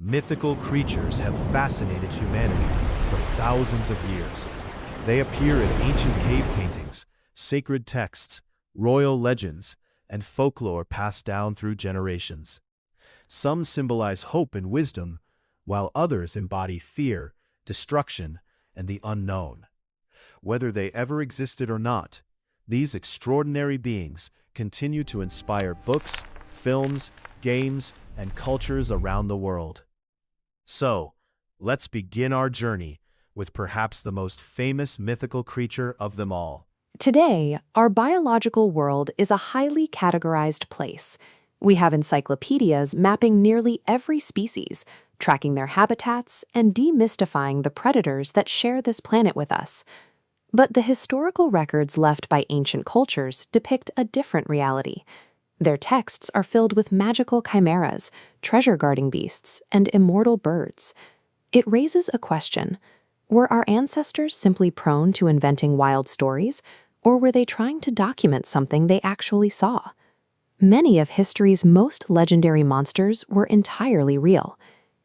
Mythical creatures have fascinated humanity for thousands of years. They appear in ancient cave paintings, sacred texts, royal legends, and folklore passed down through generations. Some symbolize hope and wisdom, while others embody fear, destruction, and the unknown. Whether they ever existed or not, these extraordinary beings continue to inspire books, films, games, and cultures around the world. So, let's begin our journey with perhaps the most famous mythical creature of them all. Today, our biological world is a highly categorized place. We have encyclopedias mapping nearly every species, tracking their habitats, and demystifying the predators that share this planet with us. But the historical records left by ancient cultures depict a different reality. Their texts are filled with magical chimeras, treasure-guarding beasts, and immortal birds. It raises a question. Were our ancestors simply prone to inventing wild stories, or were they trying to document something they actually saw? Many of history's most legendary monsters were entirely real.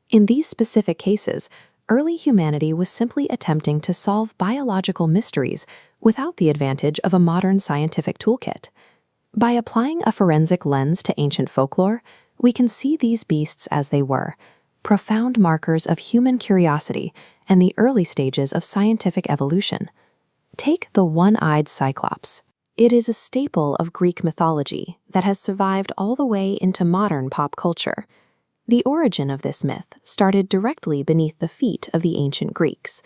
In these specific cases, early humanity was simply attempting to solve biological mysteries without the advantage of a modern scientific toolkit. By applying a forensic lens to ancient folklore, we can see these beasts as they were, profound markers of human curiosity and the early stages of scientific evolution. Take the one-eyed Cyclops. It is a staple of Greek mythology that has survived all the way into modern pop culture. The origin of this myth started directly beneath the feet of the ancient Greeks.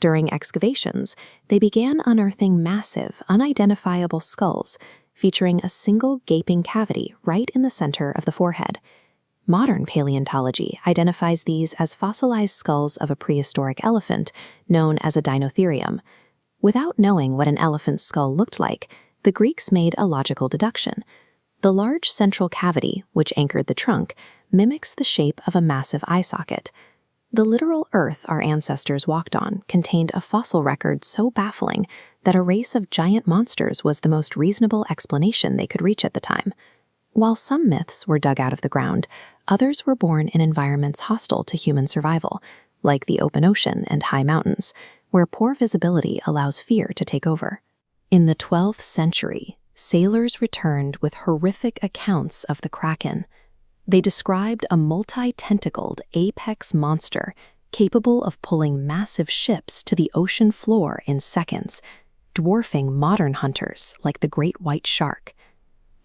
During excavations, they began unearthing massive, unidentifiable skulls featuring a single gaping cavity right in the center of the forehead. Modern paleontology identifies these as fossilized skulls of a prehistoric elephant known as a Dinotherium. Without knowing what an elephant's skull looked like, the Greeks made a logical deduction. The large central cavity, which anchored the trunk, mimics the shape of a massive eye socket. The literal earth our ancestors walked on contained a fossil record so baffling that a race of giant monsters was the most reasonable explanation they could reach at the time. While some myths were dug out of the ground, others were born in environments hostile to human survival, like the open ocean and high mountains, where poor visibility allows fear to take over. In the 12th century, sailors returned with horrific accounts of the Kraken. They described a multi-tentacled apex monster capable of pulling massive ships to the ocean floor in seconds, dwarfing modern hunters like the great white shark.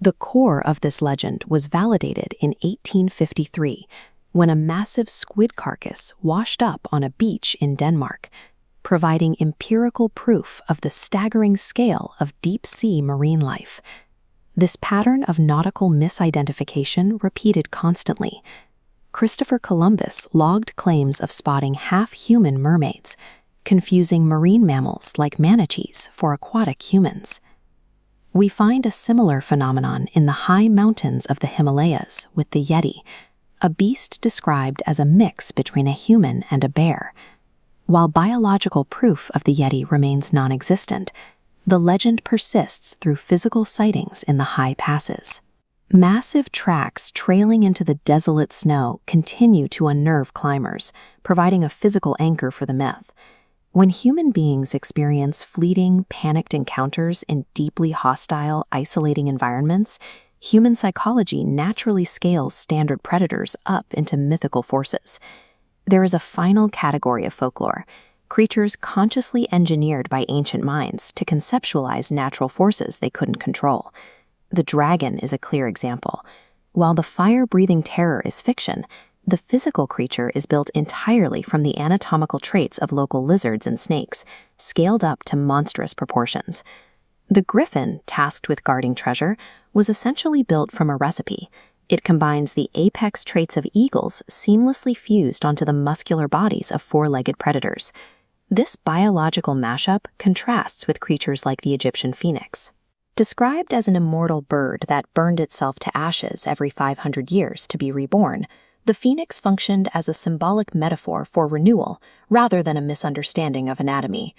The core of this legend was validated in 1853, when a massive squid carcass washed up on a beach in Denmark, providing empirical proof of the staggering scale of deep-sea marine life. This pattern of nautical misidentification repeated constantly. Christopher Columbus logged claims of spotting half-human mermaids, confusing marine mammals like manatees for aquatic humans. We find a similar phenomenon in the high mountains of the Himalayas with the Yeti, a beast described as a mix between a human and a bear. While biological proof of the Yeti remains non-existent, the legend persists through physical sightings in the high passes. Massive tracks trailing into the desolate snow continue to unnerve climbers, providing a physical anchor for the myth. When human beings experience fleeting, panicked encounters in deeply hostile, isolating environments, human psychology naturally scales standard predators up into mythical forces. There is a final category of folklore, creatures consciously engineered by ancient minds to conceptualize natural forces they couldn't control. The dragon is a clear example. While the fire-breathing terror is fiction, the physical creature is built entirely from the anatomical traits of local lizards and snakes, scaled up to monstrous proportions. The griffin, tasked with guarding treasure, was essentially built from a recipe. It combines the apex traits of eagles seamlessly fused onto the muscular bodies of four-legged predators. This biological mashup contrasts with creatures like the Egyptian phoenix. Described as an immortal bird that burned itself to ashes every 500 years to be reborn, the phoenix functioned as a symbolic metaphor for renewal rather than a misunderstanding of anatomy.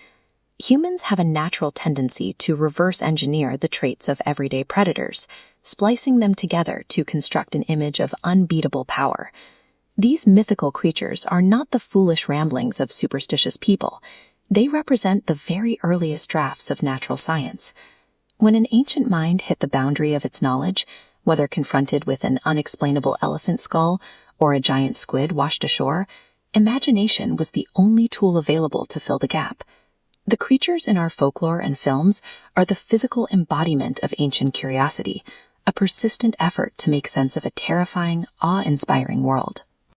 Humans have a natural tendency to reverse engineer the traits of everyday predators, splicing them together to construct an image of unbeatable power. These mythical creatures are not the foolish ramblings of superstitious people. They represent the very earliest drafts of natural science. When an ancient mind hit the boundary of its knowledge, whether confronted with an unexplainable elephant skull or a giant squid washed ashore, imagination was the only tool available to fill the gap. The creatures in our folklore and films are the physical embodiment of ancient curiosity, a persistent effort to make sense of a terrifying, awe-inspiring world.